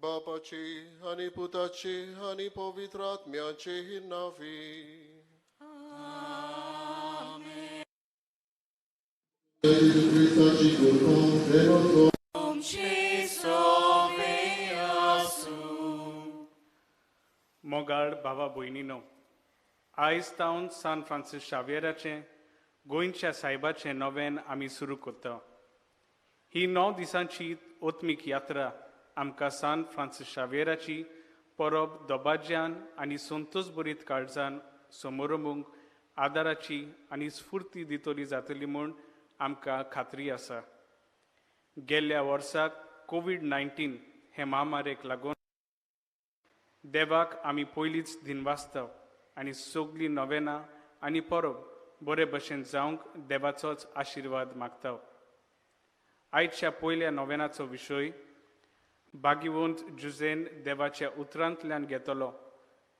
बापाची आणि पुताची आणि पवित्र आत्म्याची नावी. मोगाळ भावा भयणीनो, आयज तावन सान फ्रांसीस शावेराचें गोंयच्या सायबाचें नवें आमी सुरू करता. ही 9 दिसांची ओत्मीक यात्रा आमकां सान फ्रांसीस शावेराची परब दोबाज्यान आनी संतोश भरीत काळजान समोरमूंक आदाराची आनी स्फूर्ती दितली जातली म्हूण आमकां खात्री आसा. गेल्ल्या वर्साक कोविड-19 हे महामारेक लागून देवाक आमी पयलींच दिनवासता आनी सगळीं नवेनां आनी परब बरे भशेन जावंक देवाचोच आशिर्वाद मागता. आयच्या पयल्या नवेनाचो विशय भाग्यवंत जुजेन देवाच्या उतरांतल्यान घेतलो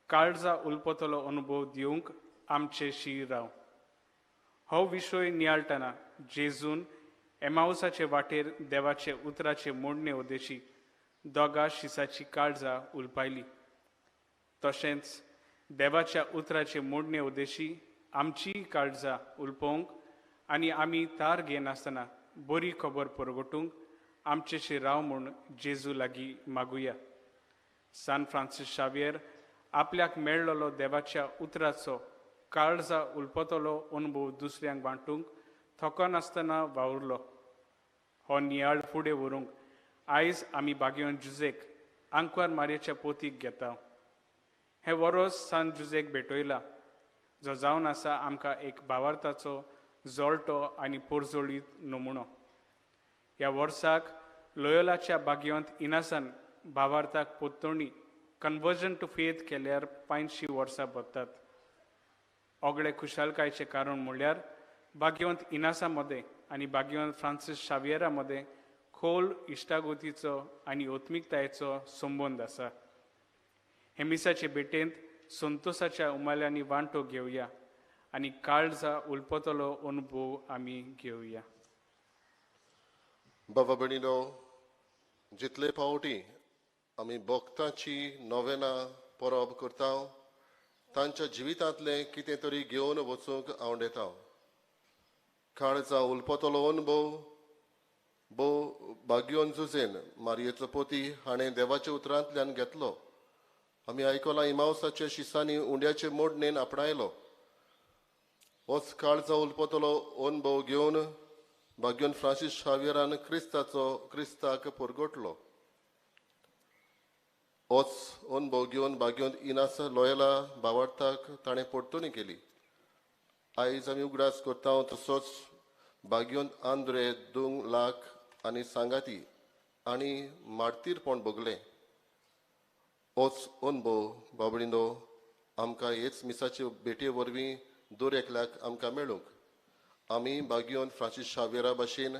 काळजा उलपतलो अनुभव दिवंक आमचे शीर राव. हो विशय नियाळटना जेजून एमाउसाचे वाटेर देवाचे उतराचे मोडणे उद्देशी दोगा शिसाची काळजा उलपायली. तशेंच देवाच्या उतराचे मोडणे उद्देशी आमची काळजा उलपोवंक आनी आमी तार घेनासतना बरी खबर परगटूंक आमचेशी राव म्हूण जेजू लागीं मागुया. सान फ्रांसीस शावेर आपल्याक मेळ्ळलो देवाच्या उतराचो काळजा उलपतलो अनुभव दुसऱ्यांक वांटूंक थकोनासतना वावुरलो. हो नियाळ फुडें व्हरूंक आयज आमी भाग्यवंत जुजेक आंकवार मारयेच्या पोतीक घेता. हे वरोस सान जुजेक भेटयला, जो जावन आसा आमकां एक भावार्थाचो जोळटो आनी पोरजोळीत नमुनो. ह्या वर्साक लोयोलाच्या भाग्यवंत इनासान भावार्थाक पोत्तोणी कन्वर्जन टू फेथ केल्यार 500 वर्सां बत्तात. ओगळे खुशालकायेचें कारण म्हणल्यार भाग्यवंत इनासा मदें आनी भाग्यवंत फ्रांसीस शावेरा मदें खोल इश्टागोतीचो आनी ओत्मीकतायेचो संबंद आसा. हे मिसाचे भेटेंत संतोशाच्या उमाल्यांनी वांटो घेवया आनी काळजा उलपतलो अनुभव आमी घेवया. बाबा भयणीनो, जितले फावटी आमी भक्तांची नवेनां परब करता तांच्या जिवितांतलें कितें तरी घेवन वचूंक आवडटा. काळजा उलपतलो अनुभव भाग्यवंत जुजेन मारयेचो पोती हाणें देवाच्या उतरांतल्यान घेतलो. आमी आयकलां इमाउसाच्या शिसांनी उंड्याचे मोडणेन आपणायलो. होच काळजा उलपतलो अनुभव घेवन भाग्यवंत फ्रांसीस शावेरान क्रिस्ताक परगटलो. होच अनुभव घेवन भाग्यवंत इनास लोयला भावार्थाक ताणें परतुणी केली. आयज आमी उगडास करता तसोच भाग्यवंत आंद्रे दूंग लाख आनी सांगाती आनी मार्तीरपण भोगलें. होच अनुभव बाबडीनो आमकां हेच मिसाचे भेटे वरवीं दर एकल्याक आमकां मेळूंक आमी भाग्यवंत फ्रांसीस शावेरा भाशेन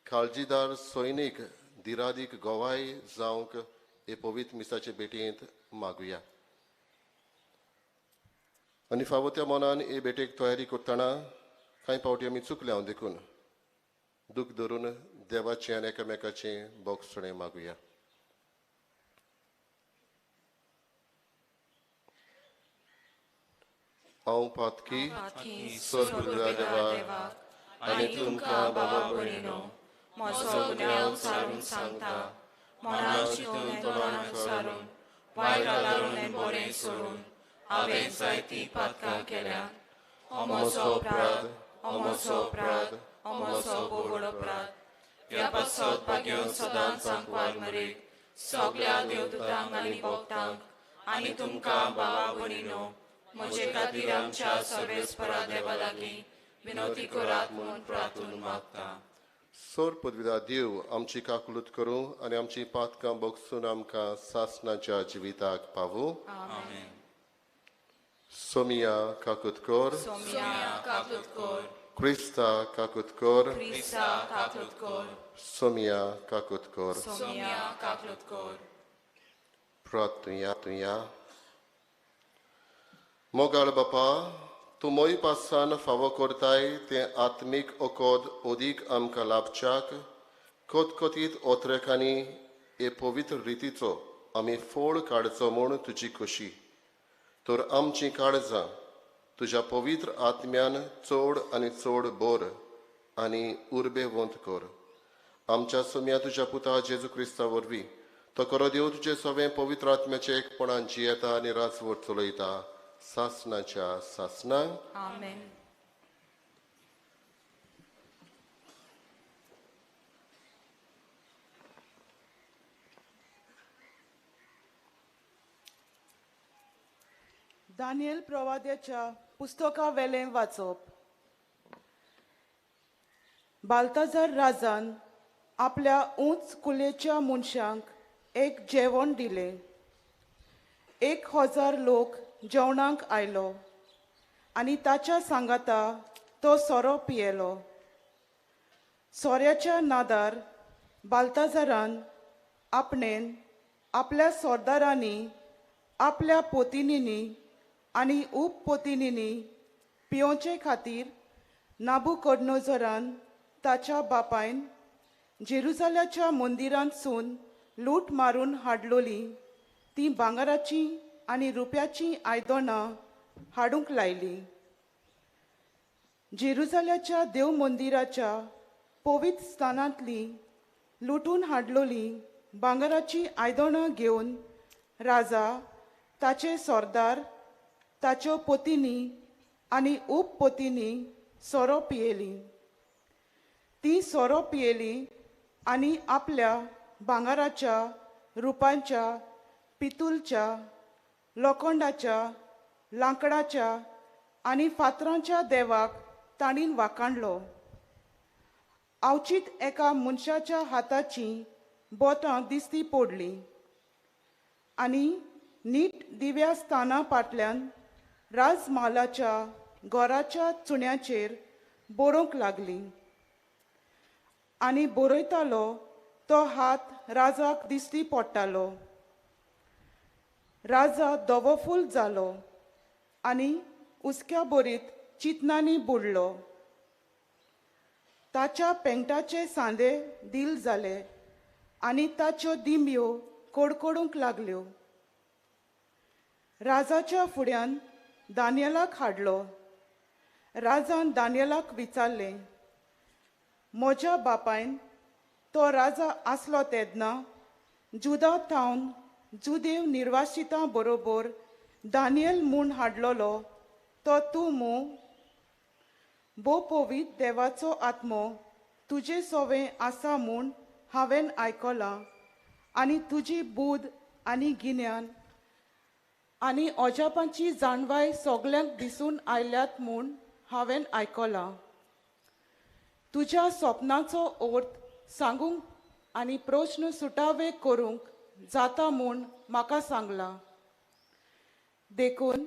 काळजीदार सैनीक धिरादीक गोवाय जावंक हे पवित्र मिसाचे भेटेंत मागुया. आनी फावो त्या मनान हे भेटेक तयारी करतना कांय फावटी आमी चुकल्या देखून दूख धरून देवाचें आनी एकामेकाचें बोगसणें मागुया. हांव पातकी स्वर्गुल्या देवाक आनी तुमकां बाबा भयणीनो म्हजो गुन्यांव सारून सांगता. मनान चिंतून तोंडान सारून वायट लारून आनी बरें सोडून हांवें जायतीं पातकां केल्यात. हो म्हजो अपराध, हो म्हजो अपराध, हो म्हजो बोगड अपराध. ह्या पासत भाग्यवंत सदांच आंकवार मारयेक सगळ्या देवदूतांक आनी भक्तांक आनी तुमकां बाबा भयणीनो म्हजे खातीर आमच्या सर्वेस्परा देवा लागीं विनोती करात म्हूण प्रार्थून मागता. सोर पदवीदार देव आमची काकुलत करूं आनी आमची पातकां बोगसून आमकां सासणाच्या जिविताक पावूं. आमेन. सोमिया काकुत कोर, सोमिया काकुत कोर, क्रिस्ता काकुत कोर, क्रिस्ता काकुत कोर, सोमिया काकुत कोर. सोमिया काकुत कोर. प्रार्थुया. मोगाळ बापा, तूं मोई पासान फावो करताय तें आत्मीक ओकोद ओदीक आमकां लाभच्याक कोतकोतीत ओत्रेकांनी हे पवित्र रितीचो आमी फोळ काडचो म्हूण तुजी खोशी. तर आमची काळजां तुज्या पवित्र आत्म्यान चोड आनी चोड बोर आनी उर्बेवंत कर. आमच्या सुम्या तुज्या पुता जेजू क्रिस्ता वरवीं तो खरो देव तुजे सगळे पवित्र आत्म्याचे एकपणान जियेता आनी राजवट चलयता सासणाच्या सासणांक. आमेन. दानियल प्रवाद्याच्या पुस्तका वेलें वाचप. बाल्ताजार राजान आपल्या उंच कुलेच्या मनशांक एक जेवण दिलें. 1000 लोक जेवणाक आयलो आनी ताच्या सांगाता तो सोरो पियेलो. सोऱ्याच्या नादार बाल्ताजारान आपणेन आपल्या सोरदारांनी आपल्या पोतिनींनी आनी उपपोतिनींनी पिवचे खातीर नाबुकदनेझरान ताच्या बापायन जेरुसाल्याच्या मंदिरांतसून लूट मारून हाडलोली ती भांगाराची आनी रुप्याची आयदनां हाडूंक लायली. जेरुसाल्याच्या देव मंदिराच्या पवित्र स्थानांतली लुटून हाडलोली भांगाराची आयदनां घेवन राजा, ताचे सोरदार, ताच्यो पोतिनी आनी उपपोतिनी सोरो पियेली. ती सोरो पियेली आनी आपल्या भांगाराच्या, रुपांच्या, पितूलच्या, लोखंडाच्या, लांकडाच्या आनी फातरांच्या देवाक ताणीन वाखाणलो. अवचीत एका मनशाच्या हाताची बोटां दिसती पडली आनी नीट दिव्या स्थाना फाटल्यान राजमहालाच्या घराच्या चुण्याचेर बरोवंक लागली. आनी बरयतालो तो हात राजाक दिसती पडटालो. राजा दवफूल जालो आनी उस्क्या बोरीत चिंतनांनी बुडलो. ताच्या पेंगटाचे सांदे दिल जाले आनी ताच्यो दिंब्यो कडकडूंक लागल्यो. राजाच्या फुड्यान दानियेलाक हाडलो. राजान दानियेलाक विचारलें, म्हज्या बापायन तो राजा आसलो तेदना जुदा थावन जुदेव निर्वासितां बरोबर दानियल म्हूण हाडलोलो तो तूं मू? भोव पवित्र देवाचो आत्मो तुजे सोवें आसा म्हूण हांवें आयकलां आनी तुजी बूद आनी गिन्यान आनी ओजापांची जाणवाय सगल्यांक दिसून आयल्यात म्हूण हांवें आयकलां. तुज्या स्वप्नाचो अर्थ सांगूंक आनी प्रश्न सुटावे करूंक जाता म्हूण म्हाका सांगलां. देखून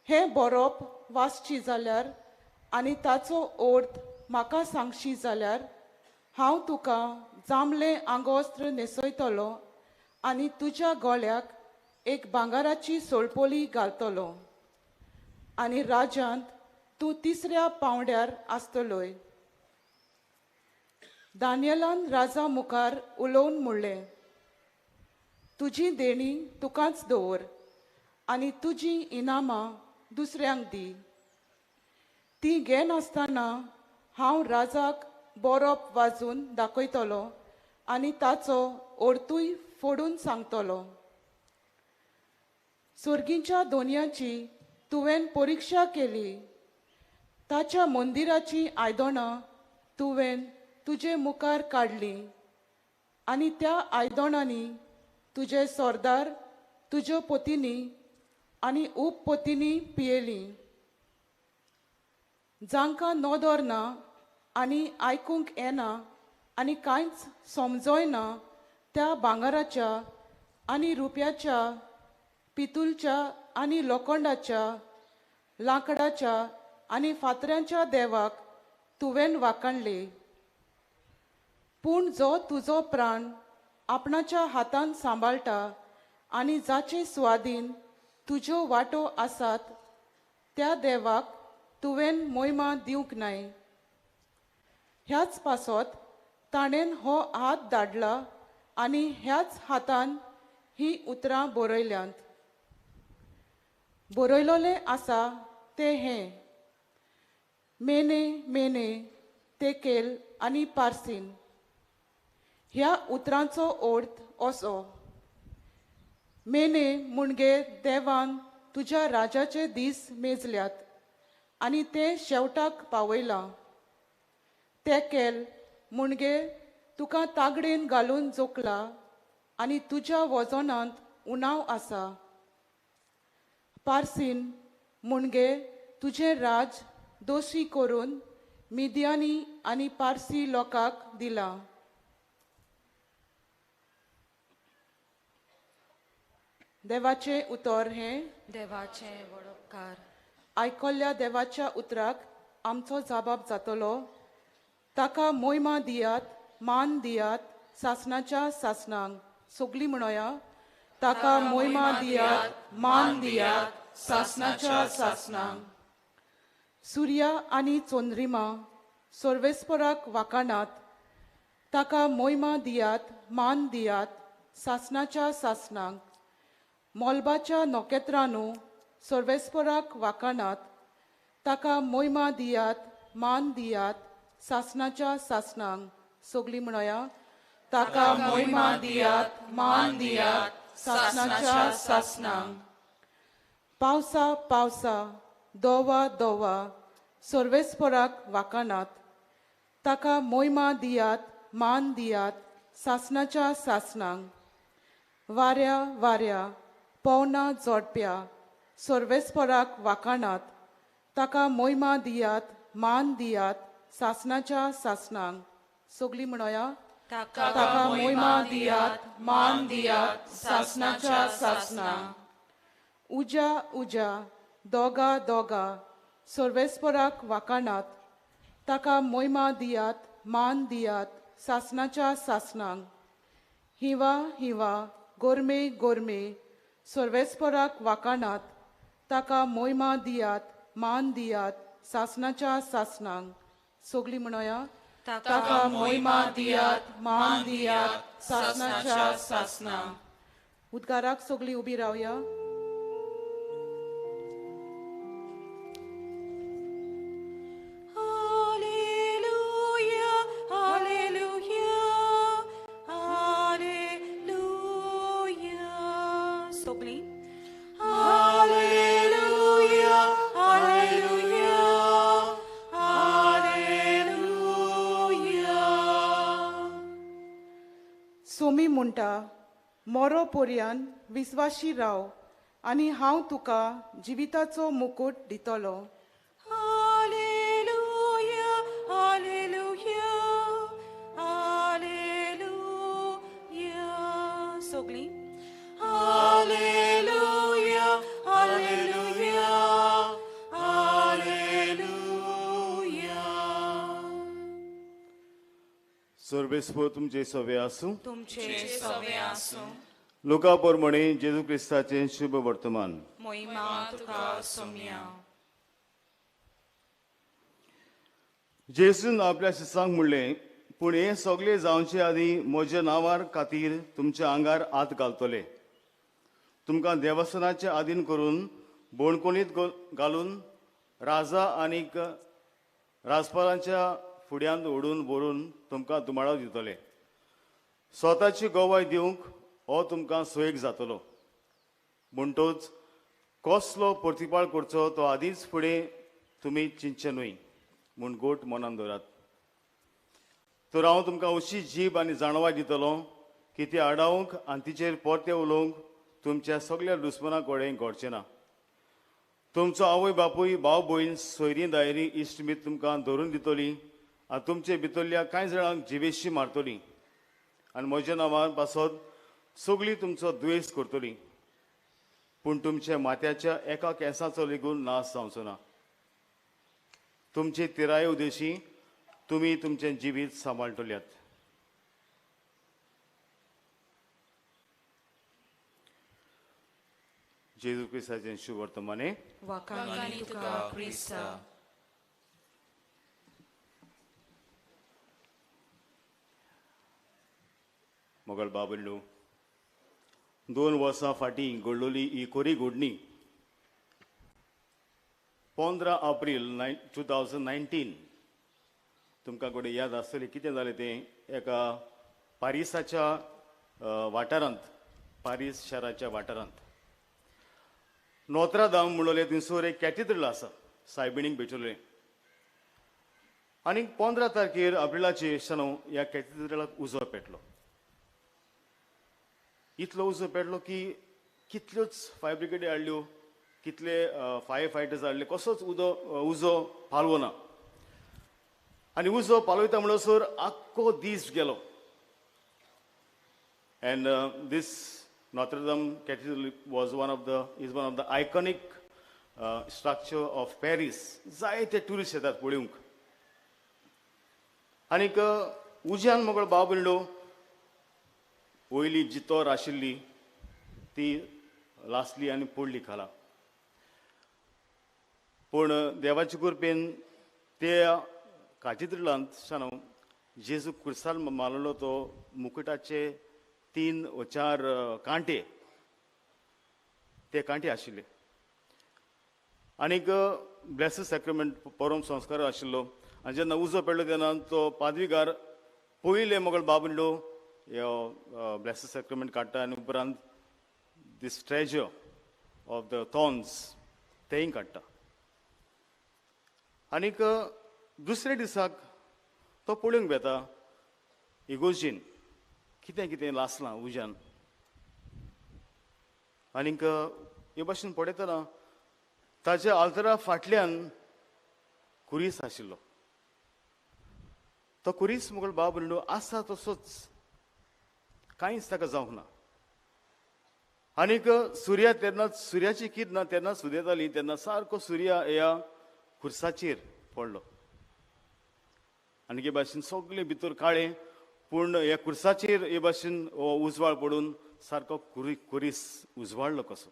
हें बरोवप वाचची जाल्यार आनी ताचो अर्थ म्हाका सांगशी जाल्यार हांव तुका जांबलें आंगोस्त्र न्हेसयतलो आनी तुज्या गळ्याक एक भांगाराची सोळपोली घालतलो आनी राज्यांत तूं तिसऱ्या पांवड्यार आसतलोय. दानियेलान राजा मुखार उलोवन म्हणलें, तुजी देणी तुकाच दवर आनी तुजी इनामां दुसऱ्यांक दी. ती घेनासतना हांव राजाक बरोवप वाजून दाखयतलो आनी ताचो अर्थूय फोडून सांगतलो. सुर्गीच्या दोनयांची तुवें परिक्षा केली. ताच्या मंदिराची आयदनां तुवें तुजे मुखार काडली आनी त्या आयदनांनी तुजे सोरदार, तुज्यो पोतिनी आनी उपपोतिनी पियेली. जांकां नोदोर ना आनी आयकूंक येना आनी कांयच समजोयना त्या भांगाराच्या आनी रुप्याच्या, पितूलच्या आनी लोखंडाच्या, लांकडाच्या आनी फातऱ्यांच्या देवाक तुवें वाखाणले. पूण जो तुजो प्राण आपणाच्या हातान सांबाळटा आनी जाचे सुवादीन तुज्यो वाटो आसात त्या देवाक तुवें मोहिमा दिवंक नाय. ह्याच पासत ताणें हो हात धाडला आनी ह्याच हातान ही उतरां बरयल्यांत. बरयलोले आसा ते हे: मेने मेने तेकेल आनी पार्सीन. ह्या उतरांचो अर्थ असो: मेने म्हणजे देवान तुज्या राजाचे दीस मेजल्यात आनी ते शेवटाक पावयलां. तेकेल म्हणजे तुका तागडेन घालून जोखला आनी तुज्या वजनांत उणाव आसा. पार्सीन म्हणजे तुझे राज दोशी करून मिदियानी आनी पारसी लोकांक दिला. देवाचे उतर हे: देवाचे वडोपकार. आयकल्ल्या देवाच्या उतराक आमचो जबाब जातलो: ताका मोहिमा दियात, मान दियात, सासणाच्या सासणांक. सगळीं म्हणोया: ताका मोहिमा दियात, मान दियात, सासणाच्या सासणांक. सुर्या आनी चोंद्रिमा सर्वेस्पराक वाकाणात. ताका मोहिमा दियात, मान दियात, सासणाच्या सासणांक. मोलबाच्या नोकेत्रांनो सर्वेस्पराक वाकाणात. ताका मोहिमा दियात, मान दियात, सासणाच्या सासणांक. सगळीं म्हणोया: ताका मोहिमा दियात, मान दियात, सासणाच्या सासणांक. पावसा पावसा दोवा दोवा सर्वेस्पराक वाकाणात. ताका मोहिमा दियात, मान दियात, सासणाच्या सासणांक. वाऱ्या वाऱ्या पवना जोडप्या सर्वेस्पराक वाकाणात. ताका मोहिमा दियात, मान दियात, सासणाच्या सासणांक. सगळीं म्हणोया: ताका मोहिमा दियात, मान दियात, सासणाच्या सासणांक. उजा उजा दोगा दोगा सर्वेस्पराक वाकाणात. ताका मोहिमा दियात, मान दियात, सासणाच्या सासणांक. हिवा हिवा गोरमे गोरमे सर्वेस्पराक वाकाणात. ताका मोहिमा दियात, मान दियात, सासणाच्या सासणांक. सगळीं म्हणोया: ताका मोहिमा दियात, मान दियात, सासणाच्या सासणांक. उद्गाराक सगळीं उबी रावया. सोमी म्हणटा: मोरो पर्यान विस्वाशी राव आनी हांव तुका जिविताचो मुकुट दितलो. सगळीं सर्वेस्पर तुमचे सवे आसूं. तुमचे सवे आसूं. लोका पोरमणे जेजू क्रिस्ताचे शुभ वर्तमान. मोहिमा तुका सोम्या. जेसून आपल्या शिसांक म्हणलें, पूण हे सगळे जावचे आदीं म्हज्या नांवार खातीर तुमच्या आंगार हात घालतले. तुमकां देवस्थानाचे आधीन करून बोणकुणीत घालून राजा आनीक राजपालांच्या फुड्यांत ओडून व्हरून तुमकां दुमाळो दितले. स्वताची गोवाय दिवंक हो तुमकां सोयीक जातलो. म्हणटोच कसलो प्रतिपाळ करचो तो आदींच फुडें तुमी चिंतचे न्हय म्हूण गोट मनान दवरात. तर हांव तुमकां अशी जीब आनी जाणवाय दितलो की ती आडावंक आनी तिचेर परते उलोवंक तुमच्या सगळ्या दुस्मनां कडेन घडचें ना. तुमचो आवय बापूय भाव भयण सोयरीं दायरी इश्ट मीत तुमकां धरून दितली आनी तुमचे भितरल्या कांय जाणांक जिवेशी मारतली आनी म्हज्या नांवान पासत सगळीं तुमचो द्वेस करतली. पूण तुमच्या माथ्याच्या एका केंसाचो लेगून नाश जावचो ना. तुमचे तिराये उदेशी तुमी तुमचें जिवीत सांबाळटल्यात. जेजू क्रिस्ताचें शुभ वर्तमाने. वाकानी तुका क्रिस्ता. मोगल बाबल्लो 2 वर्सां फाटीं घडलोली ही कोरी घडणी 15 एप्रिल 2019 तुमकां कोणी याद आसतली कितें जालें तें एका पारिसाच्या वाठारांत पारीस शाराच्या वाठारांत नोत्रादाम म्हणलोलें थंयसर एक कॅथेड्रल आसा सायबिणीक भेटलोलें आनी 15 तारखेर एप्रिलाचे न्हू ह्या कॅथेड्रलाक उजो पेटलो इतलो उजो पेटलो की कितल्योच फायर ब्रिगेडी हाडल्यो कितले फायर फायटर्स हाडले कसोच उजो पालवो ना आनी उजो पालयता म्हणसर आख्खो दीस गेलो and this Notre Dame Cathedral was one of the iconic structure of Paris. जायते टुरिस्ट येतात पळोवंक आनीक उज्यान मोगळ बाबल्लो वयली जी तोर आशिल्ली ती लासली आनी पडली खाला पूण देवाचे कृपेन त्या काथेड्रलांत शानू जेजू क्रुसार मारलो तो मुकुटाचे 3 वा 4 कांटे ते कांटे आशिल्ले आनीक ब्लेसड सॅक्रमेंट परम संस्कार आशिल्लो आनी जेन्ना उजो पेडलो तेन्ना तो पादवीगार पयले मोगळ बाबल्लो ह्यो ब्लेसड सॅक्रमेंट काडटा आनी उपरांत दीस ट्रेजर ऑफ द थॉर्न्स तेंय काडटा आनीक दुसरे दिसाक तो पळोवंक वेता इगोर्जीन कितें कितें लासलां उज्यान आनीक हे भाशेन पळयतना ताच्या आल्तरा फाटल्यान कुरीस आशिल्लो तो कुरीस मोगळ बाबल्लो आसा तसोच कांयच ताका जावंक ना आनीक सुर्या तेन्ना सुर्याची किद ना तेन्ना सुदेताली तेन्ना सारको सुर्या ह्या खुर्साचेर पडलो आनी हे भाशेन सगळे भितर काळें पूण ह्या खुर्साचेर हे भाशेन उजवाड पडून सारको कुरीस उजवाडलो कसो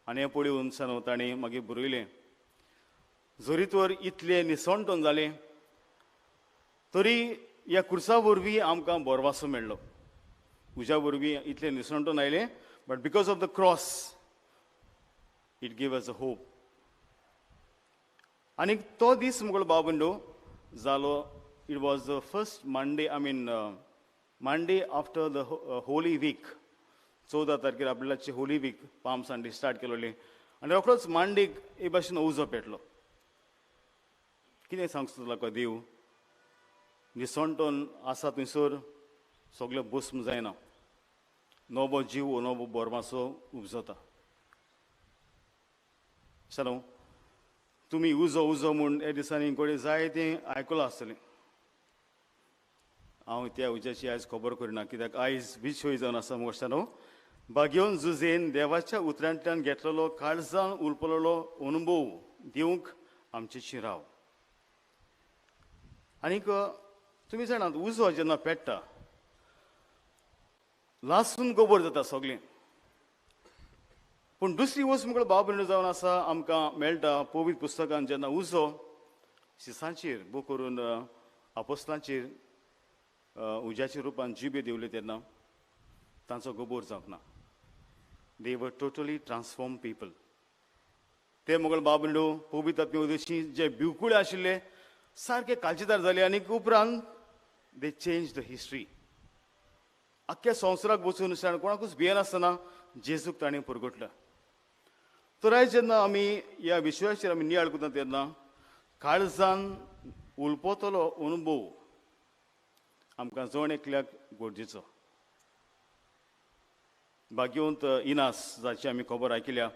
आनी हें पळोवन सावन ताणें मागीर बरयलें जरी तर इतलें निसणटोन जालें तरी ह्या खुर्सा वरवीं आमकां बोरवासो मेळ्ळो उज्या वरवीं इतलें निसणटोन आयलें but because of the cross it give us a hope आनीक तो दीस मुगळ बाबंडो जालो it was the first Monday Monday after the holy week 14 तारखेर आपल्याची holy week palm Sunday start केलोली आनी रोखडोच मंडेक हे भाशेन उजो पेटलो कितें सांगता तुका देव निसणटोन आसा थंयसर सगळें भस्म जायना नवो जीव नवो बोरमासो उपजता चलो तुमी उजो उजो म्हूण हे दिसांनी कोणी जायतें आयकलां आसतलें हांव त्या उज्याची आयज खबर करिना कित्याक आयज विश्व जावन आसा मोस्ट न्हू बागेवन झुजेन देवाच्या उतरांतल्यान घेतलेलो काळजान उरपलेलो अनुभव दिवंक आमचे शिराव आनीक तुमी जाणात उजो जेन्ना पेट्टा लासून गोबर जाता सगळें पूण दुसरी वस्त मुगळ बाबल्यो जावन आसा आमकां मेळटा पवित्र पुस्तकान जेन्ना उजो शिसांचेर बो करून आपोस्तांचेर उज्याच्या रुपान जिबे दिवले तेन्ना तांचो गोबोर जावंक ना दे वर टोटली ट्रान्सफॉर्म पीपल ते मुगळ बाबल्यो पवित्र आत्मे उदेशी जे भिवकुळे आशिल्ले सारके काळजीदार जाले आनी उपरांत दे चेंज द हिस्ट्री आख्ख्या संवसाराक बसून कोणाकूच भियेनासतना जेजूक ताणें परगटला तर आयज जेन्ना आमी ह्या विशयाचेर आमी नियाळ करता तेन्ना काळजान उलपतलो अनुभव आमकां जण एकल्याक गरजेचो भाग्यवंत इनास जाची आमी खबर आयकल्या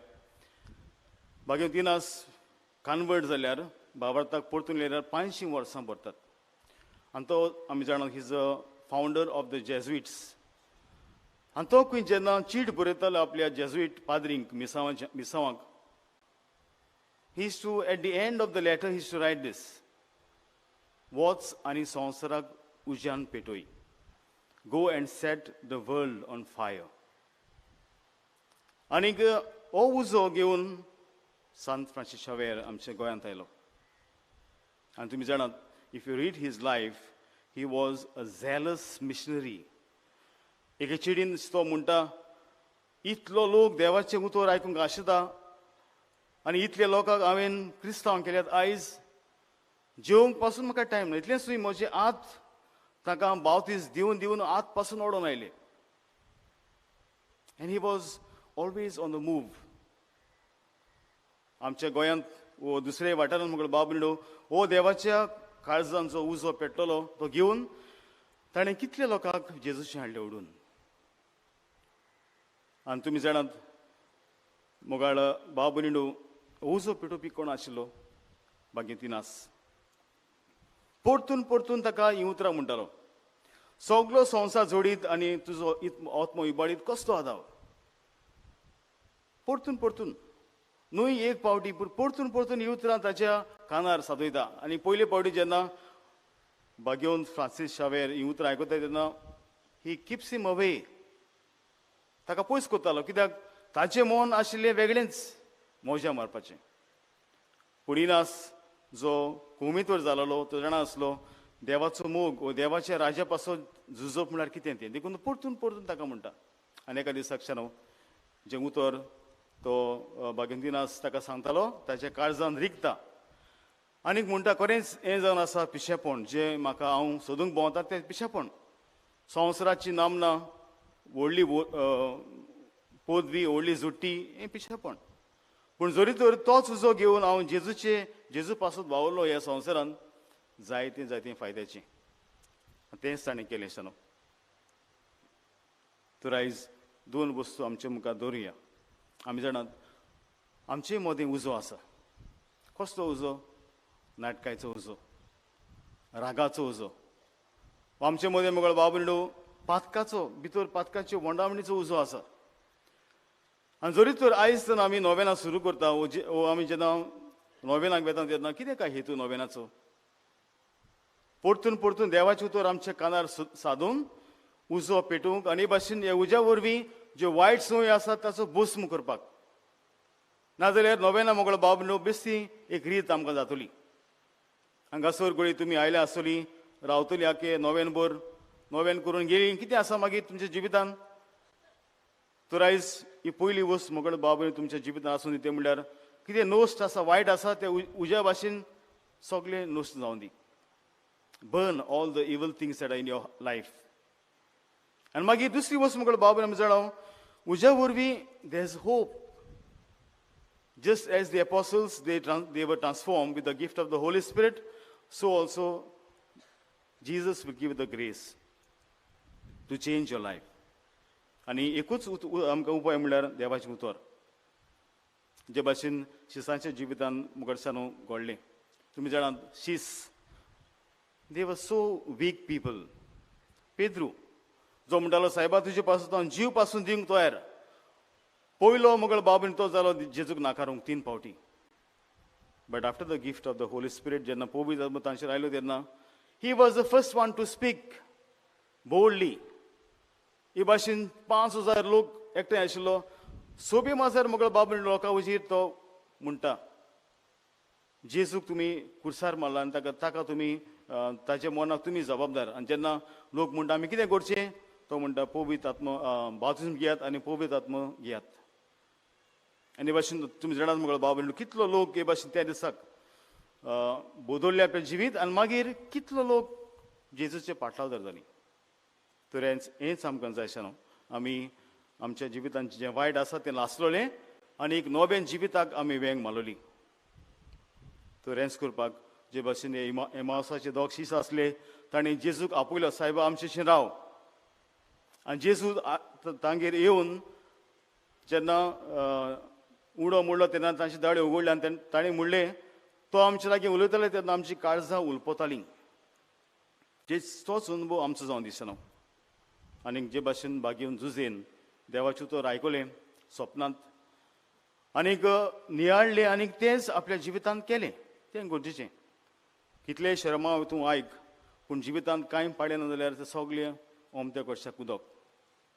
भाग्यवंत इनास कन्वर्ट जाल्यार भावार्थाक परतून येयल्यार 500 वर्सां भरतात आनी तो आमी जाणा he is a founder of the Jesuits आनी तो खंय जेन्ना चीट बरयतालो आपल्या जेजुइट पाद्रींक मिसावांक he is to at the end of the letter he is to write दीस वॉच आनी संवसाराक उज्यान पेटोय go and set the world on fire आनीक हो उजो घेवन सांत फ्रांसीस शावेर आमच्या गोंयांत आयलो आनी तुमी जाणात if you read his life he was a zealous missionary. एके चिडीन तो म्हणटा, इतलो लोक देवाचे उतर आयकूंक आशिता आनी इतले लोकांक हांवें क्रिस्तांव केल्यात. आयज जेवंक पासून म्हाका टायम ना. इतलेंच न्हय, म्हजे आत ताका बावतीस दिवन दिवन आत पासून ओडून आयले. And he was always on the move. आमच्या गोंयांत वो दुसरे वाठारांत मुगळ बाबलिडो हो देवाच्या काळजांचो उजो पेट्टलो तो घेवन ताणें कितले लोकांक जेजूशी हाडले ओडून. आनी तुमी जाणात मोगाळ बाबलिडो उजो पेटोवपी कोण आशिल्लो? बागेतिनास. परतून परतून ताका ही उतरां म्हणटालो, सगलो संवसार जोडीत आनी तुजो आत्मो इबाडीत कसलो आदाव. परतून परतून न्हय एक पावटी परतून परतून ही उतरां ताच्या कानार सादयता. आनी पयले पावटी जेन्ना बागेवन फ्रांसीस शावेर ही उतरां आयकता तेन्ना ही किप्स हिम अवे, ताका पयस कोत्तालो. कित्याक ताचें मन आशिल्लें वेगळेंच, मोज्या मारपाचें. पुडिनास जो कोमीतवर जालोलो तो जाणा आसलो देवाचो मोग वो देवाच्या राजा पासून झुजप म्हळ्यार कितें तें. देखून परतून परतून ताका म्हणटा. आनी एका दिसाक जें उतर तो बागेंतिनास ताका सांगतालो ताच्या काळजान रिगता. आनीक म्हणटा, खरेंच हें जावन आसा पिशेपण, जें म्हाका हांव सोदूंक भोंवता तें पिशेपण. संवसाराची नामना, व्हडली पदवी, व्हडली जुट्टी, हें पिशेपण. पूण जरी तर तोच उजो घेवन हांव जेजू पासून वावरलो ह्या संवसारांत, जायतें जायतें फायद्याचें. तेंच ताणें केलें आसतना. तर आयज दोन वस्तू आमच्या मुखार दवरुया. आमी जाणात आमचे मदें उजो आसा. कसलो उजो? नाटकाचो उजो, रागाचो उजो. आमचे मदें मुगळ बाबलिडो पातकाचो, भितर पातकाची वंडावणीचो उजो आसा. आनी जरी तर आयज तर आमी नोवेनां सुरू करता, वो आमी जेन्ना नोवेनाक वेता तेन्ना कितें काय हेतू नोवेनाचो? परतून परतून देवाचे उतर आमच्या कानार सादून उजो पेटोवंक आनी भाशेन ह्या उज्या वरवीं ज्यो वायट संवय आसात ताचो भस्म करपाक. नाजाल्यार नोवेनां मोगळ बाबलिडो बेश्टी एक रीत आमकां जातली. हांगासर गळी तुमी आयल्या आसतलीं, रावतलीं आखे नोव्हेंबर, नोवेन करून गेलीं. कितें आसा मागीर तुमच्या जिवितांत? तर आयज ही पयली वस्त मोगळ बाबलिडो तुमच्या जिवितांत आसूं दी. तें म्हणल्यार कितें नोस्ट आसा, वायट आसा, तें उज्या भाशेन सगळें नोस्ट जावं दी. बर्न ऑल द इवल things that are in your life. आनी मागीर दुसरी वस्त मुगळ बाबलिडो आमी जाणां, उज्या वरवीं there is hope. Just as the apostles, they were transformed with the gift of the Holy Spirit, so also Jesus will give the grace to change your life. आनी एकूच आमकां उपाय म्हणल्यार देवाचें उतर. जे भाशेन शिसांच्या जिवितांत मुखारसानू घडलें. तुमी जाणात शीस, दे वर सो वीक पीपल. पेद्रू जो म्हणटालो, सायबा तुजे पासून हांव जीव पासून दिवंक तयार. पयलो मुगळ बाबलिडो तो जालो जेजूक नाकारूंक 3 फावटी. But after the gift of the holy spirit जेन्ना पवित्र आत्मा तांचेर आयलो तेन्ना he was the first one to speak boldly. ही भाशेन 5,000 लोक एकठांय आशिल्लो. 26,000 मुगळ बाबलिडो लोकां वचीर तो म्हणटा, जेजूक तुमी कुर्सार मारला आनी ताका तुमी ताच्या मनाक तुमी जबाबदार. आनी जेन्ना लोक म्हणटा आमी कितें करचें, तो म्हणटा पवित्र आत्मा बाप्तिस्म घेयात आनी पवित्र आत्मा घेयात. आनी भाशेन तुमी जाणात मुगळ बाबलिडो कितलो लोक हे भाशेन त्या दिसाक बोदोरले आपलें जिवीत आनी मागीर कितलो लोक जेजूचे पाटलावदार जालीं. तर हेंच आमकां जाय आशिल्लें. आमी आमच्या जिवितांत जें वायट आसा तें लासलोलें आनी एक नव्यान जिविताक आमी वेंग मारलोली. तर हेंच करपाक जे भाशेन एमावसाचे 2 शीस आसले, तांणी जेजूक आपयलो, सायबा आमचेशीं राव. आनी जेजू तांगेर येवन जेन्ना उडो मोडलो तेन्ना तांचे दाळे उगडले आनी ताणें म्हणलें, तो आमचे लागीं उलयताले तेन्ना आमची काळजां उलपतालीं. तोच अनुभव आमचो जावन दिसना. आनीक जे भाशेन बागेवन झुजेन देवाचें उतर आयकलें स्वप्नांत आनीक नियाळलें आनीक तेंच आपल्या जिवितांत केलें, तें गरजेचें. कितलेय शर्मा तूं आयक, पूण जिवितांत कांय पाडें ना जाल्यार तें सगळें ओमत्या कशें उदक.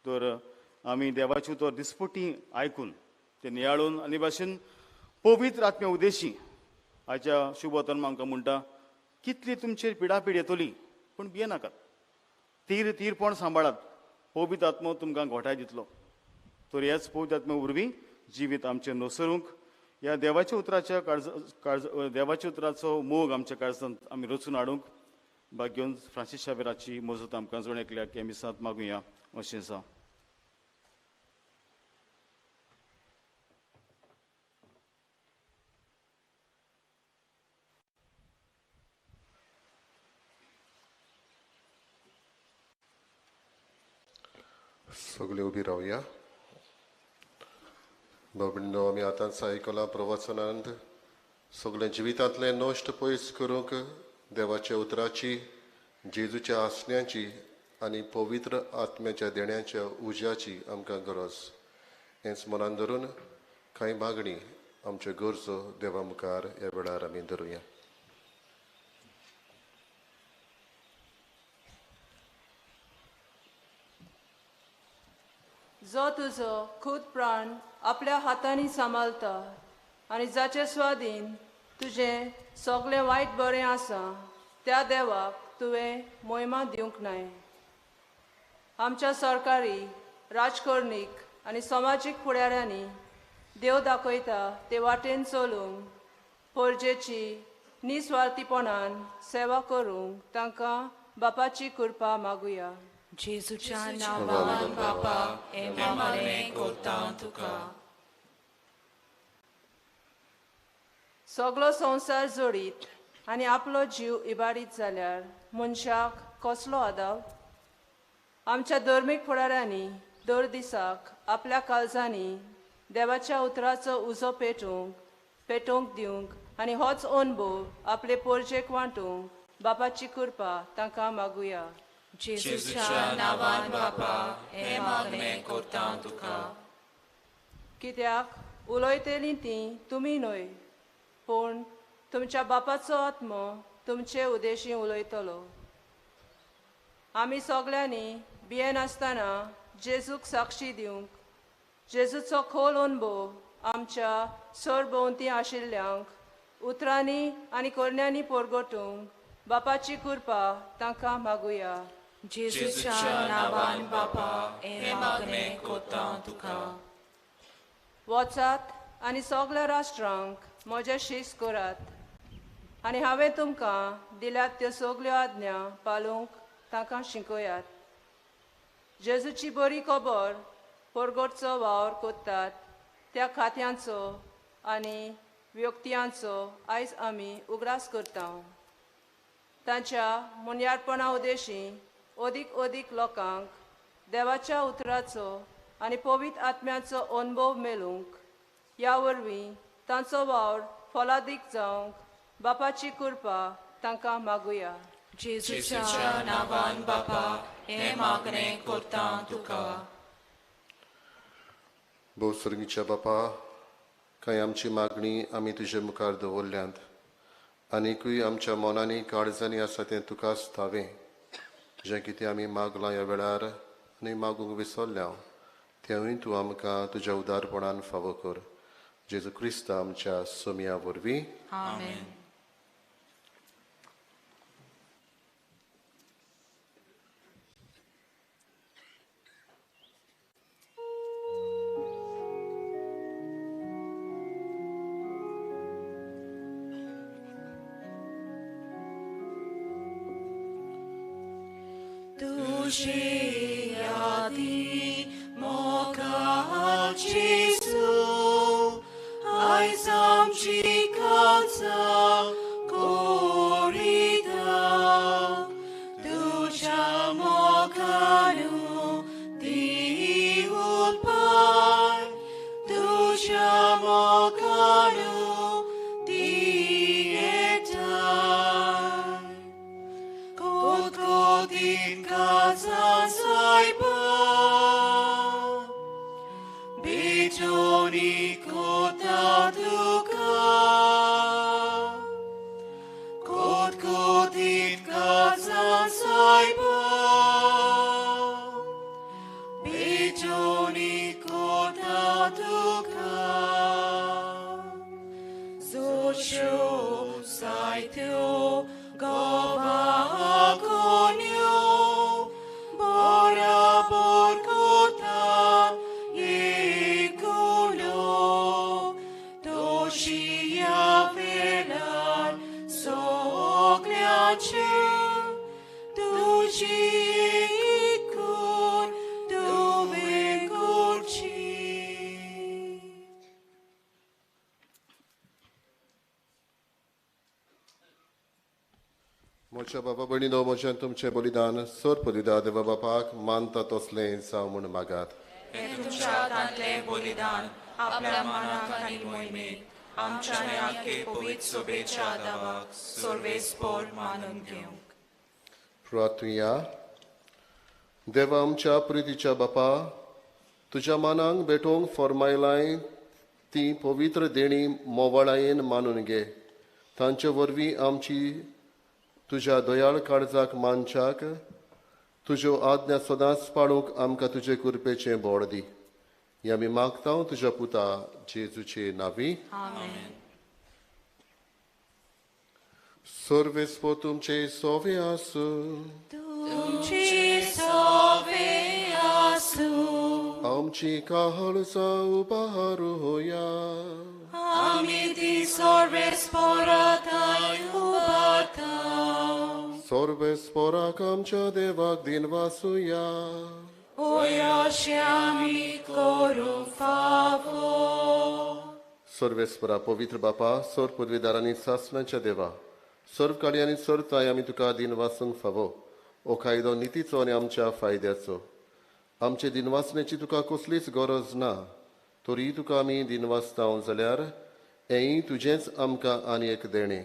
तर आमी देवाचें उतर दिसपट्टी आयकून तें नियाळून आनी भाशेन पवित्र आत्म्या उदेशी आयच्या शुभ धर्म आमकां म्हणटा, कितली तुमचेर पिडापीड येतली पूण भियेनाकात. तीर तीरपण सांबाळात. पवित्र आत्मो तुमकां घोटाय दितलो. तर ह्याच पवित्र आत्मे वरवीं जिवीत आमचें नसरूंक ह्या देवाच्या उतराच्या देवाच्या उतराचो मोग आमच्या काळजांत आमी रचून हाडूंक भाग्योन फ्रांसीस शावेराची मजत आमकां जोड एकल्याक हे मिसांत मागुया अशें आसा. सगळे उबी रावया. बाबडीनो आमी आतांच आयकलां प्रवचनांत सगळे जिवितांतले नश्ट पयस करूंक देवाच्या उतराची, जेजूच्या आसण्याची आनी पवित्र आत्म्याच्या देण्याच्या उज्याची आमकां गरज. हेंच मनान धरून कांय मागणी आमच्यो गरजो देवा मुखार ह्या वेळार आमी धरुया. जो तुजो खूद प्राण आपल्या हातांनी सांबाळता आनी जाचे स्वाधीन तुजें सगळें वायट बरें आसा, त्या देवाक तुवें मोहिमा दिवंक नाय. आमच्या सरकारी, राजकरणीक आनी समाजीक फुडाऱ्यांनी देव दाखयता ते वाटेन चलूंक, पोरजेची निस्वार्थीपणान सेवा करूंक तांकां बापाची कृपा मागुया. जेजूच्या नांवान बापा हे मागणें करता तुका. सगळो संवसार जोडीत आनी आपलो जीव इबाडीत जाल्यार मनशाक कसलो आदाव? आमच्या धर्मीक फुडाऱ्यांनी दर दिसाक आपल्या काळजांनी देवाच्या उतराचो उजो पेटोवंक दिवंक आनी होच अनुभव आपले पोरजेक वांटूंक बापाची कृपा तांकां मागुया. जेजूच्या नांवान बापा हे मागणें करता तुका. कित्याक उलयतलीं ती तुमी न्हय, पूण तुमच्या बापाचो आत्मो तुमचे उदेशी उलयतलो. आमी सगळ्यांनी भियेनासतना जेजूक साक्षी दिवंक, जेजूचो खोल अनुभव आमच्या सरभोंवती आशिल्ल्यांक उतरांनी आनी करण्यांनी परगटूंक बापाची कृपा तांकां मागुया. जेजूच्या नांवान बापा हे मागणें करता तुका. वचात आनी सगळ्या राष्ट्रांक म्हजे शीस करात आनी हांवें तुमकां दिल्यात त्यो सगळ्यो आज्ञा पाळूंक तांकां शिकयात. जेजूची बरी खबर परगटचो वावर कोत्तात त्या खात्यांचो आनी व्यक्त्यांचो आयज आमी उगडास करता. तांच्या मुन्यारपणा उदेशी अदीक लोकांक देवाच्या उतराचो आनी पवित्र आत्म्याचो अनुभव मेळूंक, ह्या वरवीं तांचो वावर फलादीक जावंक बापाची कृपा तांकां मागुया. जेजूच्या नांवान बापा हे मागणें करता तुका. भोवसर्गीच्या बापा, कांय आमची मागणी आमी तुजे मुखार दवरल्यांत, आनीकूय आमच्या मनांनी काळजांनी आसा तें तुकाच थावें. जें कितें आमी मागलां ह्या वेळार आनी मागूंक विसरल्या तेंवूय तूं आमकां तुज्या उदारपणान फावो कर. जेजू क्रिस्त आमच्या सोमया वरवीं. आमेन. तुझे यादी मोगा जेजू आयज आमची काळजां कोरिता. तुझ्या मोगानु दिवून पाय, तुझ्या मोगानु Betoni kota duka, kodit kazan saiba. Betoni kota duka, zocho saityo gova kon मोच्या बाबा भयणीनो म्हजें तुमचें बलिदान सोर बलिदान देवा बापाक मानता तसलें जावं म्हूण मागात. हे तुमच्या हातांतलें बलिदान आपल्या मनाक आनी मोहिमेक आमच्या आख्खे पवित्र सोबेच्या आदाराक सर्वेस्पर मानून घेवंक. प्रार्थुया. देवा आमच्या प्रितीच्या बापा, तुज्या मानांक भेटोवंक फॉर्मायलाय ती पवित्र देणी मोवाळायेन मानून घे. तांचे वरवीं आमची तुज्या दयाळ काळजाक मानच्याक तुज्यो आज्ञा सदांच पाळूंक आमकां तुजे कृपेचें बोड दी. हें आमी मागता तुज्या पुता जेजूचे नांवी. सर्वेस्पर तुमचे सोवे आसूं. तुमची सोवे आसूं. आमची काळजां उबारूया. आमी ती सर्वेस्पराताय उबारता. सर्वेस्पराक आमच्या देवाक दिन वासुया. ओय अशें आमी करूंक फावो. सर्वेस्परा पवित्र बापा, सर पदवीदारांनी सासणाच्या देवा, सर्व काळी आनी सर्ताय आमी तुका दिन वासूंक फावो. हो कायदो नितीचो आनी आमच्या फायद्याचो. आमचे दिनवासनेची तुका कसलीच गरज ना, तरी तुका आमी दिनवासताव जाल्यार हेंय तुजेंच आमकां आनी एक देणें.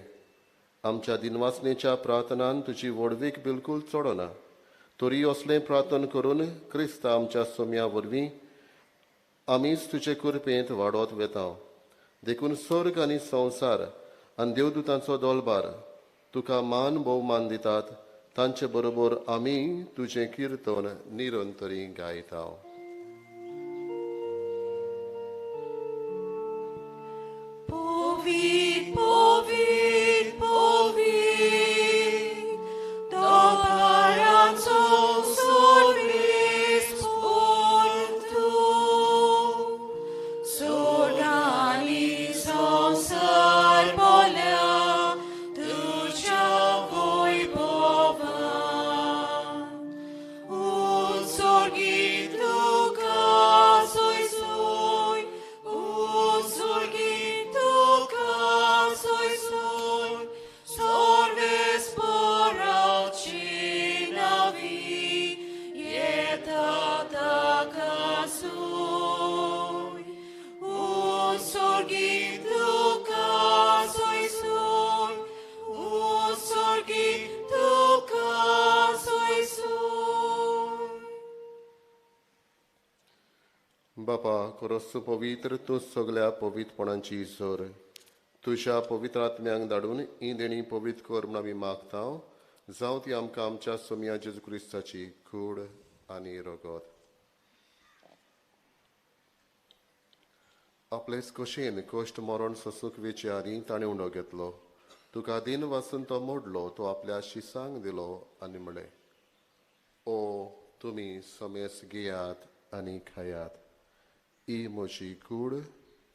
आमच्या दिनवासनेच्या प्रार्थनान तुजी वडवीक बिलकूल चोडना, तरी असलें प्रार्थन करून क्रिस्त आमच्या सोम्या वरवीं आमीच तुजे कृपेंत वाडोत वेता. देखून सर्ग आनी संवसार आनी देवदूतांचो दोलबार तुका मान भोवमान दितात. तांचे बरोबर आमी तुजें किर्तन निरंतरी गायता. Povit, povit, povit, dobaranco सर्वेस्पर तू. सोडानी संसार बोल्या तुझ्या वैभवान. उत्सर्गीत तुका सोय सोय, उत्सर्गीत तुका सोय सोय, सर्वेस्पराची नावी येता ताका सोय. उत्सर्गीत तुका सोय सोय, उत्सर्गीत तुका सोय सोय. बापा, खरोच पवित्र तूं सगळ्या पवित्रपणांची जोर. तुज्या पवित्र आत्म्यांक धाडून ही देणी पवित्र कर म्हूण आमी मागता. जावं ती आमकां आमच्या सोम्या जेजू क्रिस्ताची कूड आनी रगत. आपलेच कशेन कश्ट मरण सोसूंक वेचे आदी ताणें उंडो घेतलो. तुका दिन वासून तो मोडलो, तो आपल्या शिसांक दिलो आनी म्हळें, ओ तुमी समेस घेयात आनी खायात. ही म्हजी कूड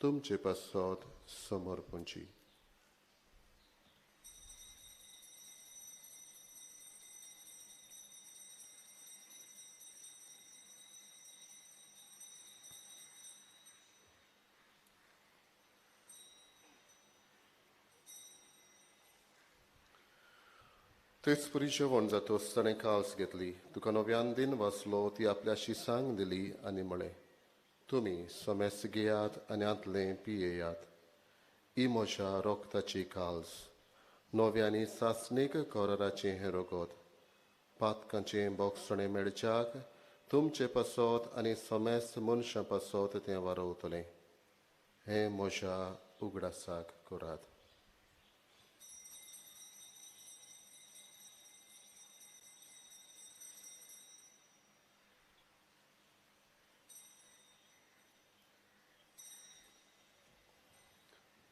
तुमचे पासत समर्पणची. तेच परी जेवण जातोच ताणें कास घेतली. तुका नव्यान दिन वाचलो, ती आपल्या शिसांक दिली आनी म्हळें, तुमी समेस घेयात आनी आतलें पियेयात. ही म्हज्या रोगताची काल्स, नव्यांनी सासणेक कोराराचें हें रगत. पातकांचें बोगसणें मेळच्याक तुमचे पासत आनी समेस मनशां पासत तें वारवतलें. हें म्हज्या उगडासाक करात.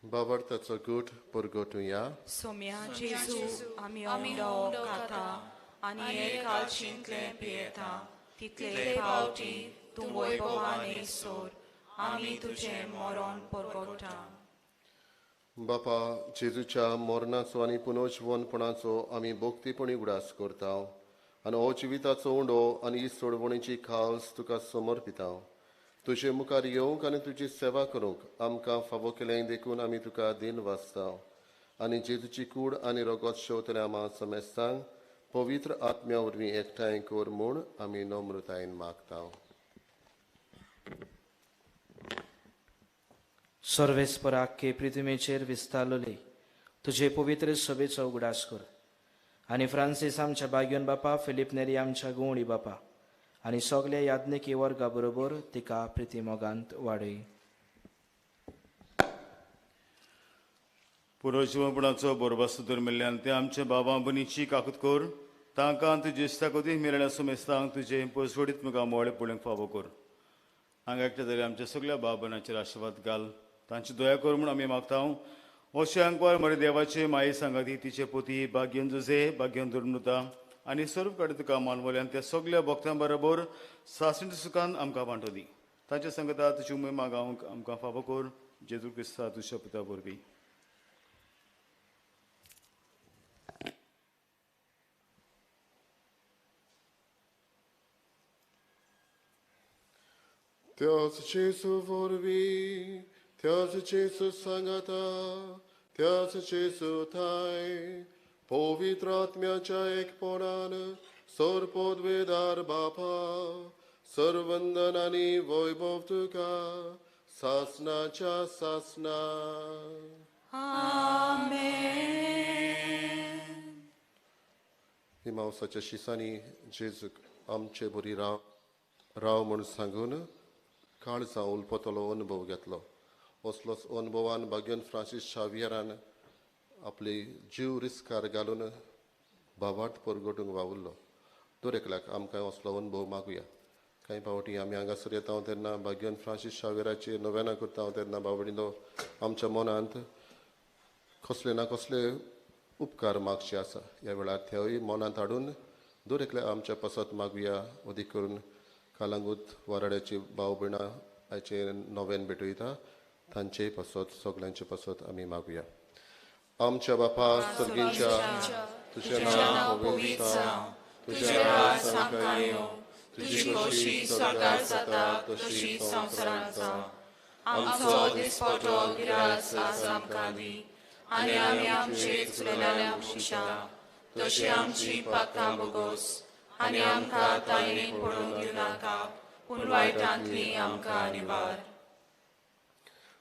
बाबार्थाचो गूट परगटुया. सोम्या जेजू आमी ओंडो खाता आनी हे काळशींतलें पियेता. तितले फावटी तूं वैभवान येसोर आमी तुजें मरण परगटा. बापा, जेजूच्या मरणाचो आनी पुनर्जीवनपणाचो आमी भोक्तीपणी उडास करता आनी हो जिविताचो उंडो आनी ही सोडवणेची खास तुका समर्पिता. तुजे मुखार येवंक आनी तुजी सेवा करूंक आमकां फावो केलें देखून आमी तुका दिन वाचता. आनी जेजूची कूड आनी रगत शेवतले आमा समेस्तांक पवित्र आत्म्या वरवीं एकठांय कर म्हूण आमी नम्रतायेन मागता. सर्वेस्पराके पृथ्वीचेर विस्तारलोली तुझे पवित्र सभेचो उगडास कर आनी फ्रांसीस आमच्या बाग्योन बापा, फिलिप नेरी आमच्या गवळी बापा आनी सगल्या याज्ञिकी वर्गा बरोबर तिका प्रितीमोगांत वाडय. पुरोजीवपणाचो बोरबास धर्मिल्ल्यान ते आमचे बाबा बनीची काकूत कर. तांकां तुजे इश्टाकोती मेळ्ळ्या समेस्तांक तुजे पसवडीत मुखार मोळे पळोवंक फावो कर. हांगा एकटे तरी आमच्या सगळ्या बाबनाचेर आशिर्वाद घाल. तांची दया कर म्हूण आमी मागता. अशें अंकवार मरे देवाचे माये सांगाती तिचे पोती भाग्यन जुजे, भाग्यन दुर्मृता आनी सर्व कडेन तुका मानवल्यान त्या सगळ्या भक्तां बरोबर सासणी सुखान आमकां वांटोदी. तांच्या संगता तुजी उमेद गावंक आमकां फावो कर. जेजू क्रिस्ता तुज्या पुता वरवीं. त्याच जेजू वरवीं, त्याच जेजू सांगाता, त्याच जेजू थाय, पवित्र आत्म्याच्या एकपणान सर्वपदवेदार बापा, सर्वंदन आनी वैभव तुका सासनाच्या सासना. ही मावसाच्या शिसांनी जेजूक आमचे बरी राव म्हूण सांगून काळजा उलपतलो अनुभव घेतलो. असलोच अनुभवान भाग्यन फ्रांसीस शावियरान आपली जीव रिस्कार घालून भावार्थ परगटूंक वावुरलो. दर एकल्याक आमकां असलो अनुभव मागुया. कांय फावटी आमी हांगासर येता तेन्ना भाग्यन फ्रांसीस शावियराची नव्याना करता तेन्ना बाबडीनो आमच्या मनांत कसले ना कसले उपकार मागचे आसा. ह्या वेळार थंय मनांत हाडून दर एकल्या आमच्या पसत मागुया. अदीक करून कालांगूट वाराड्याची भाव भयणां आयचे नव्यान भेटयता तांचेय पसत सगळ्यांचे पसत आमी मागुया. आमच्या बापा सर्गींच्या तुजें नांव पवित्र जावं, तुजें राज आमकां येवं, तुजी खोशी स्वर्गार जाता तशी संवसारांत जावं. आमचो दिसपटो गिरास आज आमकां दी आनी आमी आमचे चुकलेल्या मनशां तशी आमची पातकां बोगोस आनी आमकां तायणेक पडूंक दिवं नाका, पूण वायटांतली आमकां निवार.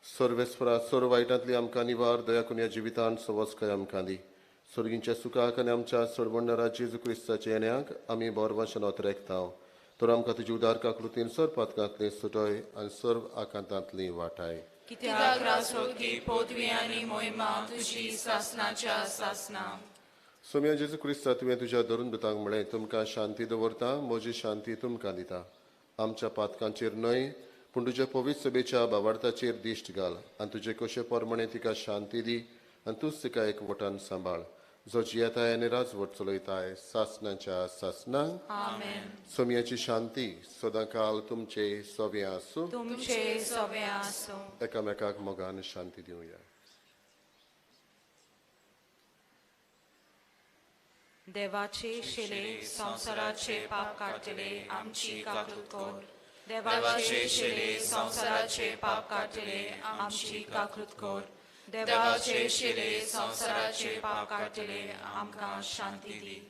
सर्वेस्परा सर्व वायटांतली आमकां निवार. दया करून ह्या जिवितांत सवस्काय आमकां दी. सर्गींच्या सुखाक आनी आमच्या सोडवणारा जेजू क्रिस्ताच्या येण्याक आमी बोरवाशन ओतरेकता. तर आमकां तुजी उदार काकृतीन सर्व पातकांतली सुटय आनी सर्व आकांतांतली वाटाय. कित्याक रासोकी पदवी आनी मोहिमा तुजी सासनाच्या सासना. सोम्या जेजू क्रिस्ता तुवें तुज्या धरून दुतांक म्हळें तुमकां शांती दवरता, म्हजी शांती तुमकां दिता. आमच्या पातकांचेर न्हय पूण तुज्या पवित्र सभेच्या भावार्थाचेर दिश्ट घाल आनी तुजे कशे परमणे तिका शांती दी आनी तूंच तिका एकवटान सांबाळ. जो जियेताय आनी राजवट चलयताय सासनाच्या सासनांक. सोम्याची शांती सदां काल तुमचे सोबे आसूं. तुमचे सोबे आसूं. एकामेकाक मोगान शांती दिवया. देवाचे शेले संसाराचे पाप काढले आमची काकूत कर. देवाचे शेले संसाराचे पाप काढले आमची काकूत कर. देवाचे शेले संसाराचे पाप काढले आमकां शांती दी.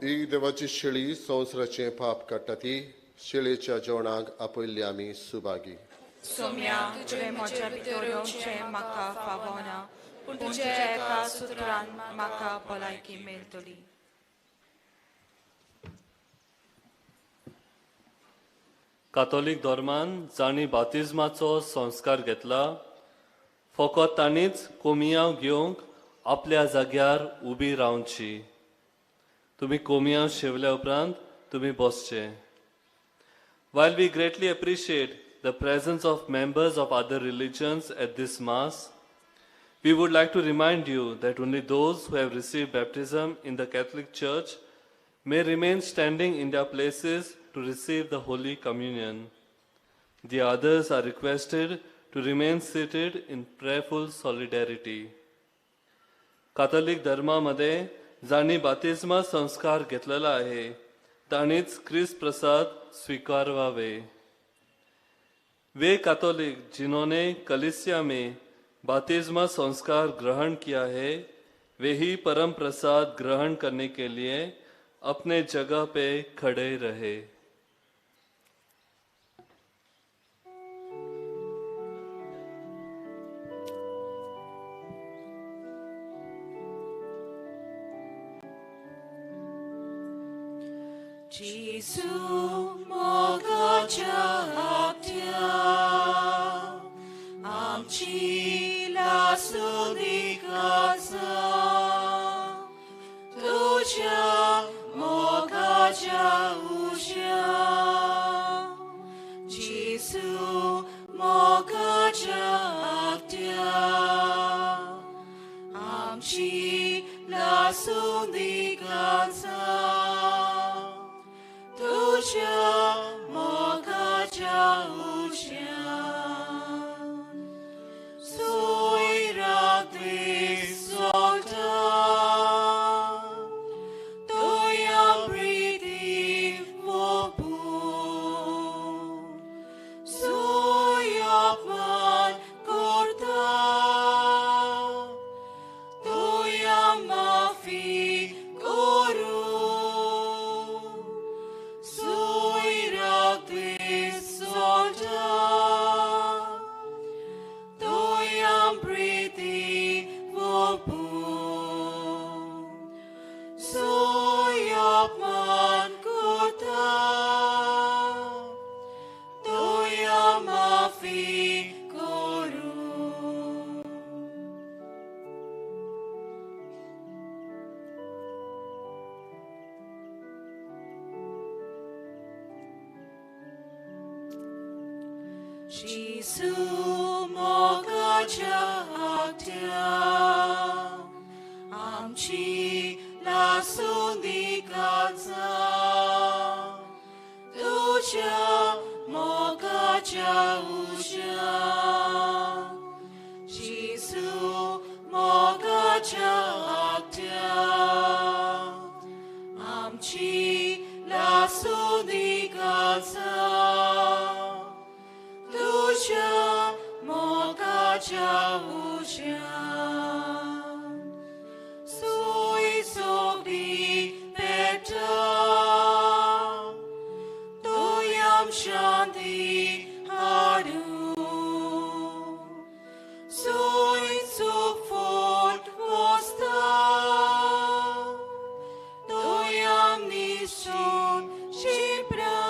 ही देवाची शेळी संवसाराचे पाप काडटा ती शेळेच्या जेवणाक आपयल्ली आमी सुभागी. सोम्या तुजे म्हज्या भितर येवचें म्हाका फावना, पूण तुजे एका सुत्रान म्हाका भलायकी मेळटली. कातोलीक धर्मान जाणी बातिजमाचो संस्कार घेतला फकत तांणीच कोमियाव घेवंक आपल्या जाग्यार उबी रावची. तुमी कोमियाव शेवल्या उपरांत तुमी बसचे. While we greatly appreciate the presence of members of other religions at this Mass, we would like to remind you that only those who have received baptism in the Catholic Church may remain standing in their places to receive the Holy Communion. The others are requested to remain seated in prayerful solidarity. Catholic धर्मामध्ये जाणी बाप्तिस्मा संस्कार घेतलेला आहे ताणीच ख्रिस्त प्रसाद स्वीकारवावे. वे Catholic जिन्होंने कलीसिया में बाप्तिस्मा संस्कार ग्रहण किया है वे ही परम प्रसाद ग्रहण करने के लिए अपने जगह पे खड़े रहे. Jesu mogacia actia, amci la sudicaza, tucia mogacia usia. Jesu mogacia actia, amci la sudicaza. Tucia mogacia usia, sui rati solta, toia priti vopu, sui opman corta, toia mafi coru. Jesu mogacia actia, amci la sudicaza, tucia mogacia usia. Jesu mogacia actia, amci la sudicaza, tucia mogacia usia. Sui sogdi peta, toiam shanti haru. Sui sufort vosta, toiam nishon shipra.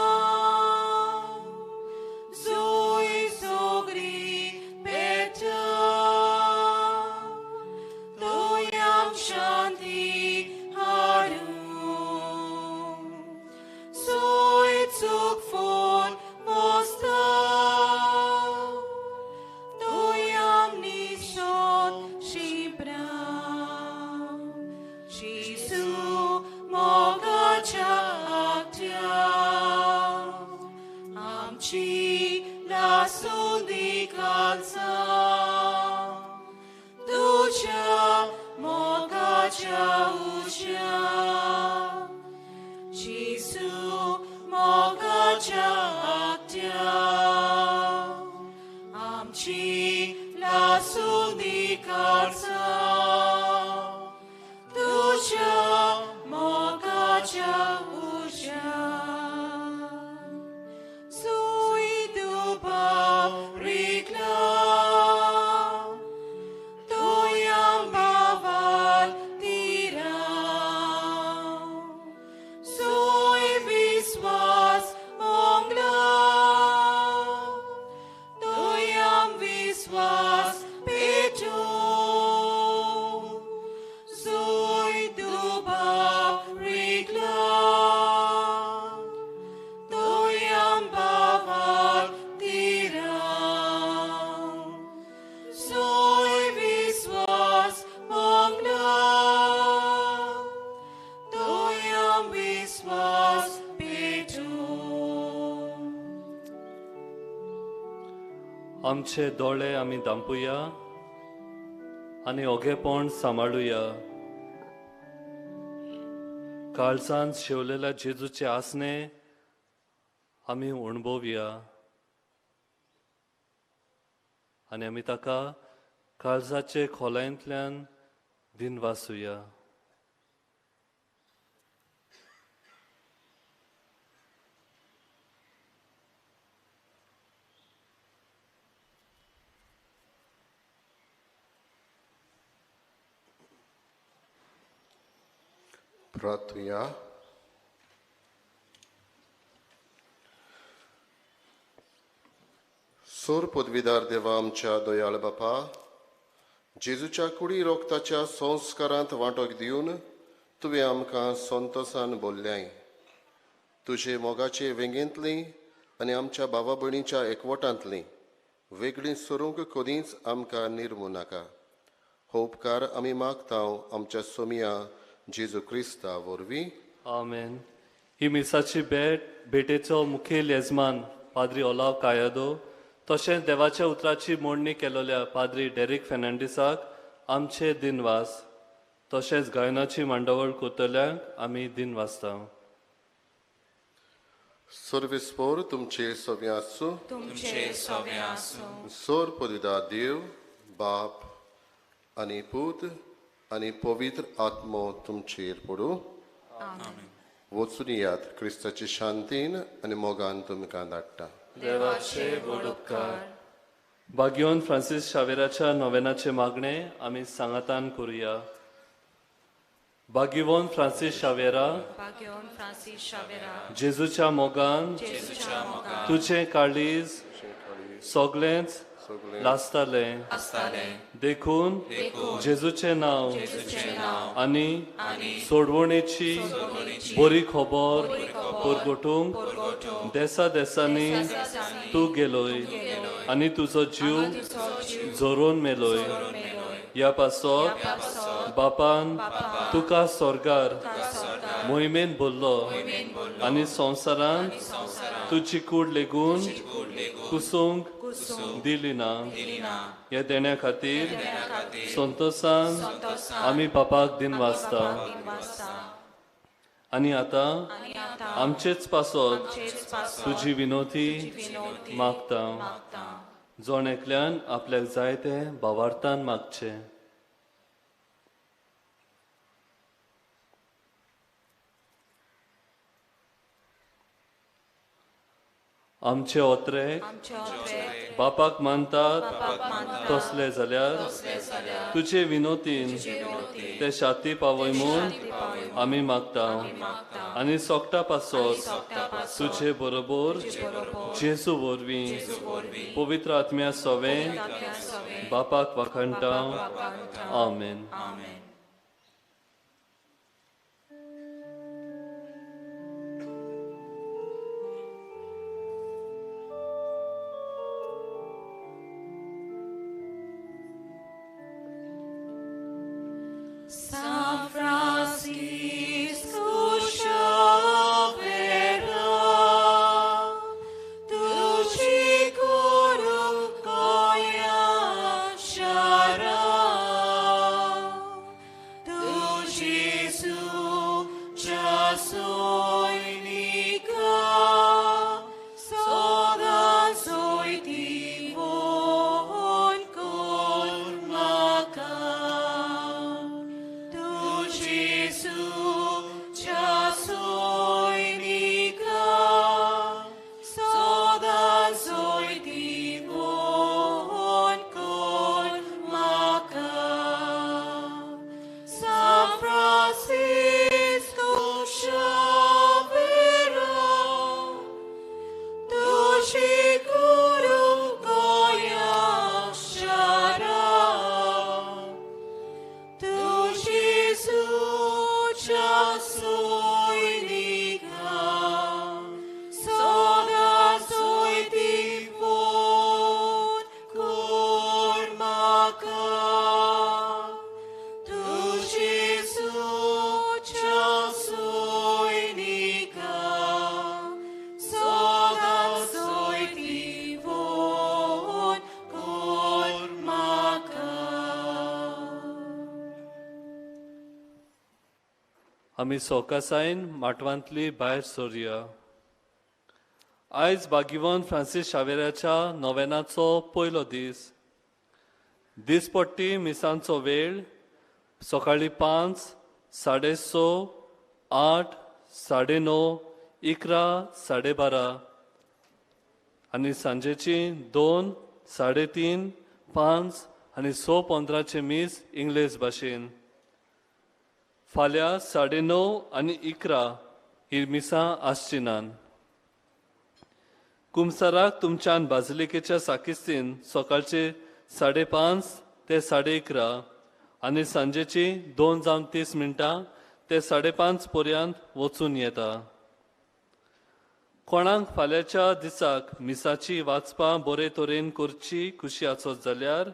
Tucia mogacia आमचे दोळे आमी धांपुया आनी ओगेपण सांबाळुया. काळजांत शेवलेल्या जेजूचे आसने आमी अणभवया आनी आमी ताका काळजाचे खोलायंतल्यान दिनवासुया. प्रार्थूया. सोर पदवीदार देवा आमच्या दयाळ बापा, जेजूच्या कुडी रोगताच्या संस्कारांत वांटो दिवन तुवें आमकां संतोसान बोल्ल्याय. तुजे मोगाचे वेंगेंतली आनी आमच्या भावा भयणीच्या एकवटांतली वेगळी सरूंक कदींच आमकां निर्मू नाका. हो उपकार आमी मागतांव आमच्या सोमिया जेजू क्रिस्ता वरवीं. आमेन. ही मिसाची भेटेचो मुखेल येजमान पाद्री ओलाव कायादो तशेंच देवाच्या उतराची मोडणी केलेल्या पाद्री डेरिक फेर्नांडीसाक आमचे दिनवास तशेंच गायनाची मांडवळ कोतल्यांक आमी दिन वाचता. सर्वेस्पोर तुमचे सोबे आसूं. तुमचे सोबे आसूं. सोर पदवीदार देव बाप आनी पूत आनी पवित्र आत्मो तुमचेर पडूं. वचून यात क्रिस्ताची शांतीन आनी मोगान तुमकां धाडटा. देवाचे व्हड उपकार. भाग्यवन फ्रांसीस शावेराच्या नोवेनाचे मागणे आमी सांगातान करुया. भाग्यवन फ्रांसीस शावेरा, भाग्यवन फ्रांसीस शावेरा, जेजूच्या मोगान जेजूच्या मोगान तुझे काळीज सोगलेंच लासताले. देखून जेजूचे नाव आनी सोडवणेची बरी खबर परगटूंक देसा देसांनी तूं गेलोय आनी तुजो जीव जोरून मेलोय. ह्या पासत बापान तुका स्वर्गार मोहिमेन बोल्लो आनी संवसारांत तुजी कूड लेगून कुसूंक दिली ना. ह्या देण्या खातीर संतोषान आमी बापाक दिन वाचता. आनी आतां आमचेच पासत तुजी विनोती मागता. जोण एकल्यान आपल्याक जाय ते भावार्थान मागचे. आमचे ओत्रेक बापाक मानतात तसले जाल्यार तुजे विनोतीन ते शाती पावय म्हूण आमी मागता. आनी सोगटा पासत तुजे बरोबर जेजू वरवीं पवित्र आत्म्या सोवें बापाक वाखणटा. आमेन. San Francisco Xaviera, tuji guru goya shara, tu Jesus jasoinika, sodan soy divon kormaka. आमी सोकासायन माटवांतली भायर सोरया. आयज बागिवोन फ्रांसीस शावेराच्या नोवेनाचो पयलो दीस. दिसपट्टी मिसांचो वेळ सकाळी 5, 6:30, 8, 9:30, 11, 12:30 आनी सांजेची 2, 3:30, 5 आनी 6:15 मीस इंग्लीश भाशेन. फाल्यां 9:30 आनी 11 ही मिसां आसची नान. कुमसाराक तुमच्यान बाजिलिकेच्या साकिस्तीन सकाळचे 5:30 ते 11:30 आनी सांजेची 2:30 ते 5:30 पर्यंत वचून येता. कोणाक फाल्यांच्या दिसाक मिसाची वाचपां बरे तरेन करची खुशी आसत जाल्यार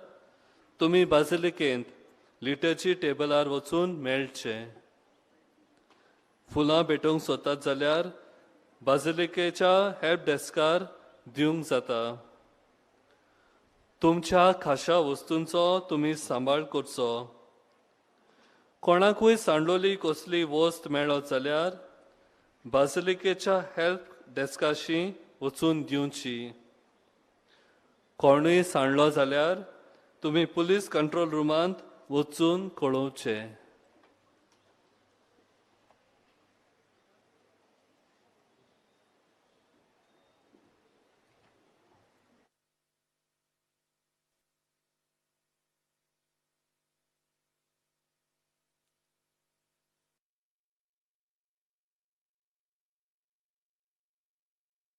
तुमी बाजिलिकेंत लिटरची टेबलार वचून मेळचे. फुलां भेटोवंक सोदतात जाल्यार बाजिलिकेच्या हेल्प डेस्कार दिवंक जाता. तुमच्या खाशा वस्तूंचो तुमी सांबाळ करचो. कोणाकूय सांडलोली कसली वस्त मेळत जाल्यार बाजिलिकेच्या हेल्प डेस्काशी वचून दिवची. कोणूय सांडलो जाल्यार तुमी पुलीस कंट्रोल रुमांत वचून कळोवचें.